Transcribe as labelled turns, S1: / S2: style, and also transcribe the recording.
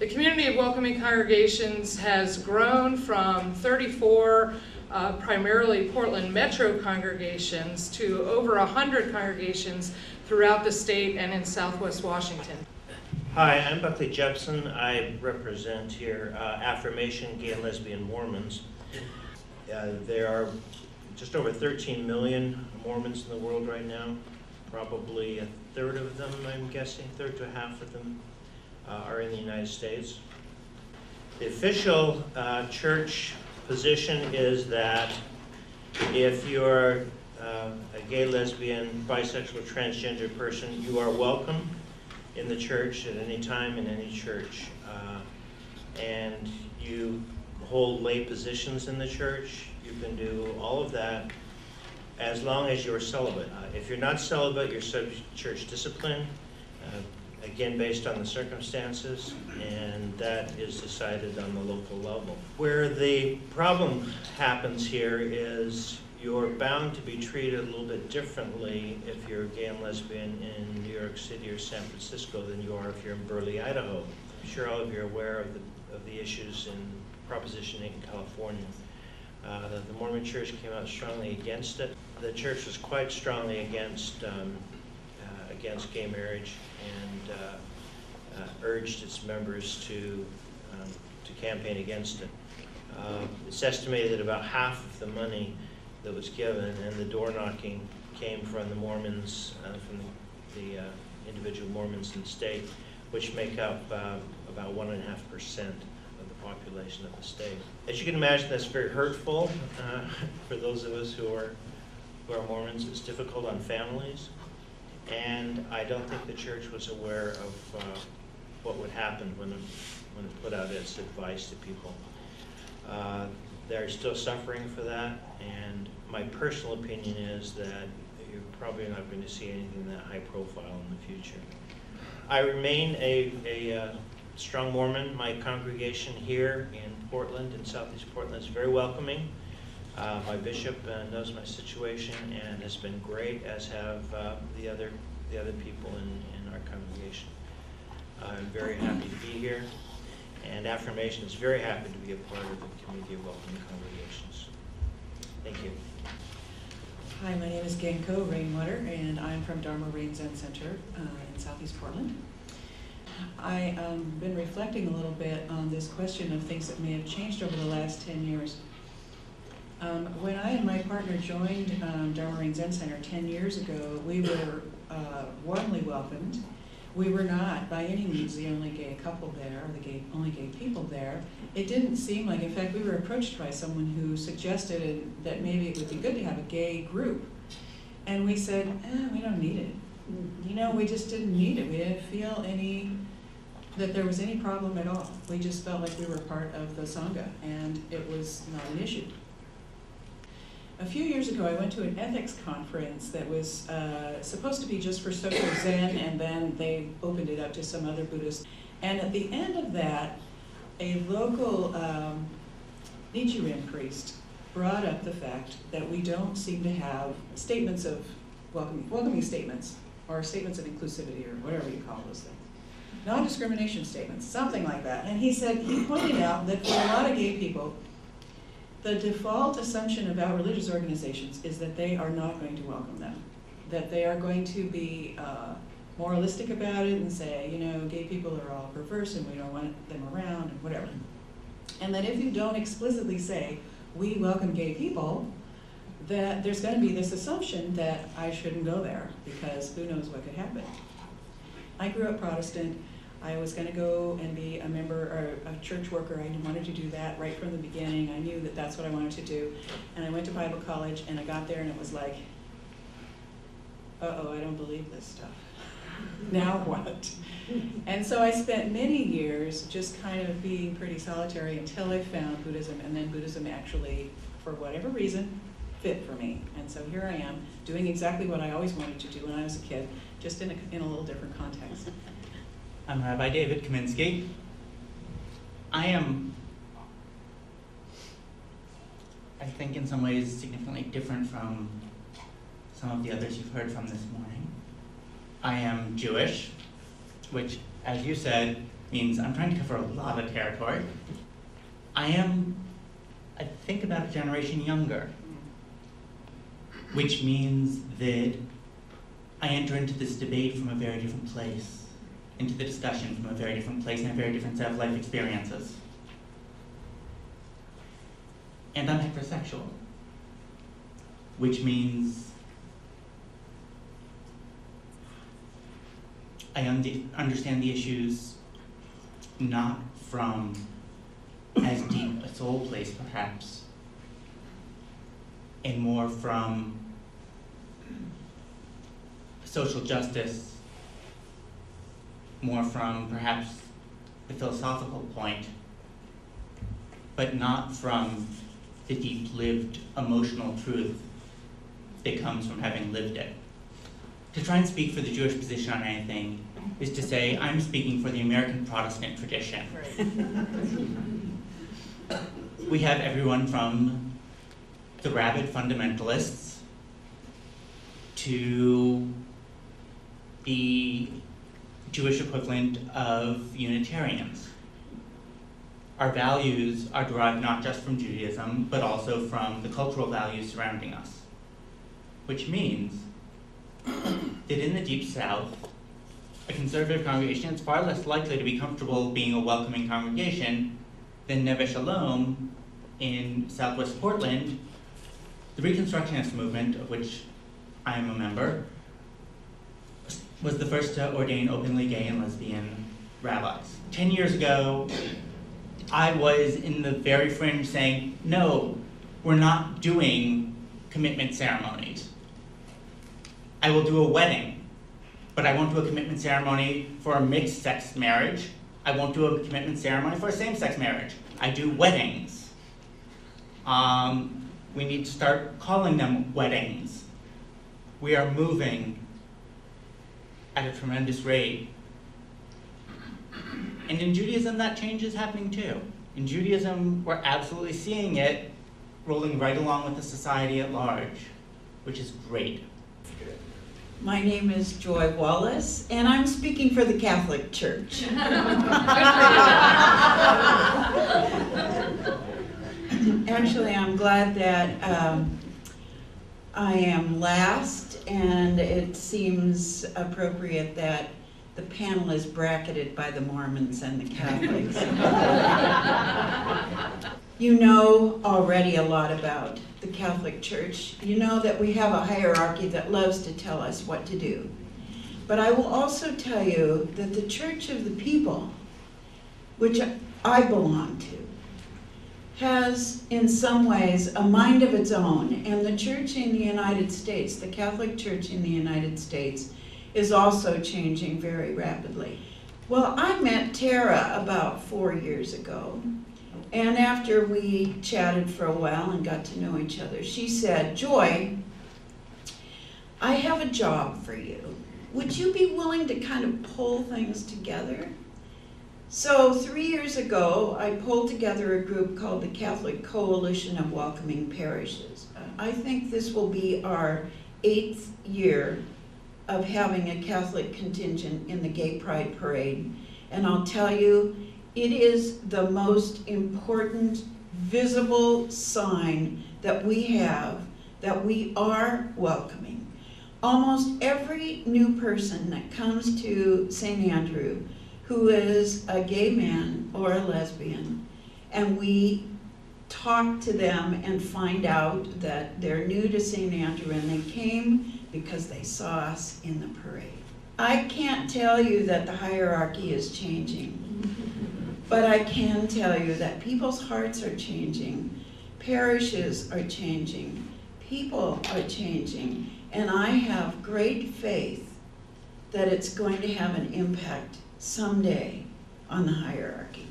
S1: The community of welcoming congregations has grown from 34 primarily Portland Metro congregations to over 100 congregations throughout the state and in Southwest Washington.
S2: Hi, I'm Buckley Jeppson. I represent here Affirmation, Gay and Lesbian Mormons. There are just over 13 million Mormons in the world right now. Probably a third of them, I'm guessing, third to half of them are in the United States. The official church position is that if you're a gay, lesbian, bisexual, transgender person, you are welcome in the church at any time in any church. And you hold lay positions in the church. You can do all of that as long as you're celibate. If you're not celibate, you're subject to church discipline, again based on the circumstances, and that is decided on the local level. Where the problem happens here is you're bound to be treated a little bit differently if you're gay and lesbian in New York City or San Francisco than you are if you're in Burley, Idaho. I'm sure all of you are aware of the issues in Proposition 8 in California. The Mormon Church came out strongly against it. The church was quite strongly against gay marriage and urged its members to campaign against it. It's estimated that about half of the money that was given and the door knocking came from the Mormons, from the individual Mormons in the state, which make up about 1.5% of the population of the state. As you can imagine, that's very hurtful for those of us who are Mormons. It's difficult on families, and I don't think the church was aware of what would happen when it put out its advice to people. They're still suffering for that, and my personal opinion is that you're probably not going to see anything that high profile in the future. I remain a strong Mormon. My congregation here in Portland, in Southeast Portland, is very welcoming. My bishop knows my situation and has been great, as have the other people in our congregation. I'm very happy to be here, and Affirmation is very happy to be a part of the community of welcoming congregations. Thank you.
S3: Hi, my name is Genko, Rainwater, and I'm from Dharma Rain Zen Center in Southeast Portland. I've been reflecting a little bit on this question of things that may have changed over the last 10 years. When I and my partner joined Dharma Rain Zen Center 10 years ago, we were warmly welcomed. We were not by any means the only gay couple there, or the only gay people there. It didn't seem like, in fact, we were approached by someone who suggested that maybe it would be good to have a gay group. And we said, we don't need it. You know, we just didn't need it. We didn't feel that there was any problem at all. We just felt like we were part of the Sangha, and it was not an issue. A few years ago, I went to an ethics conference that was supposed to be just for social Zen, and then they opened it up to some other Buddhists. And at the end of that, a local Nichiren priest brought up the fact that we don't seem to have statements of welcoming statements, or statements of inclusivity, or whatever you call those things. Non-discrimination statements, something like that. And he pointed out that for a lot of gay people, the default assumption about religious organizations is that they are not going to welcome them, that they are going to be moralistic about it and say, you know, gay people are all perverse and we don't want them around and whatever. And that if you don't explicitly say, we welcome gay people, that there's going to be this assumption that I shouldn't go there because who knows what could happen. I grew up Protestant. I was going to go and be a member or a church worker. I wanted to do that right from the beginning. I knew that that's what I wanted to do. And I went to Bible college, and I got there, and it was like, uh-oh, I don't believe this stuff. Now what? And so I spent many years just kind of being pretty solitary until I found Buddhism, and then Buddhism actually, for whatever reason, fit for me. And so here I am, doing exactly what I always wanted to do when I was a kid, just in a little different context.
S4: I'm Rabbi David Kominsky. I think in some ways significantly different from some of the others you've heard from this morning. I am Jewish, which, as you said, means I'm trying to cover a lot of territory. I think about a generation younger, which means that I enter into this debate from a very different place, into the discussion from a very different place and a very different set of life experiences. And I'm heterosexual, which means I understand the issues not from as deep a soul place, perhaps, and more from social justice, more from perhaps the philosophical point, but not from the deep-lived emotional truth that comes from having lived it. To try and speak for the Jewish position on anything is to say, I'm speaking for the American Protestant tradition.
S3: Right.
S4: We have everyone from the rabid fundamentalists to the Jewish equivalent of Unitarians. Our values are derived not just from Judaism, but also from the cultural values surrounding us, which means that in the Deep South, a conservative congregation is far less likely to be comfortable being a welcoming congregation than Neve Shalom in Southwest Portland. The Reconstructionist movement, of which I am a member, was the first to ordain openly gay and lesbian rabbis. 10 years ago, I was in the very fringe saying, no, we're not doing commitment ceremonies. I will do a wedding, but I won't do a commitment ceremony for a mixed-sex marriage. I won't do a commitment ceremony for a same-sex marriage. I do weddings. We need to start calling them weddings. We are moving at a tremendous rate. And in Judaism, that change is happening too. In Judaism, we're absolutely seeing it rolling right along with the society at large, which is great.
S5: My name is Joy Wallace, and I'm speaking for the Catholic Church. Actually, I'm glad that I am last, and it seems appropriate that the panel is bracketed by the Mormons and the Catholics. You know already a lot about the Catholic Church. You know that we have a hierarchy that loves to tell us what to do. But I will also tell you that the Church of the People, which I belong to, has in some ways a mind of its own. And the Church in the United States, the Catholic Church in the United States, is also changing very rapidly. Well, I met Tara about 4 years ago. And after we chatted for a while and got to know each other, she said, Joy, I have a job for you. Would you be willing to kind of pull things together? So 3 years ago, I pulled together a group called the Catholic Coalition of Welcoming Parishes. I think this will be our 8th year of having a Catholic contingent in the Gay Pride Parade. And I'll tell you, it is the most important visible sign that we have that we are welcoming. Almost every new person that comes to St. Andrew who is a gay man or a lesbian, and we talk to them and find out that they're new to St. Andrew and they came because they saw us in the parade. I can't tell you that the hierarchy is changing. But I can tell you that people's hearts are changing, parishes are changing, people are changing, and I have great faith that it's going to have an impact someday on the hierarchy.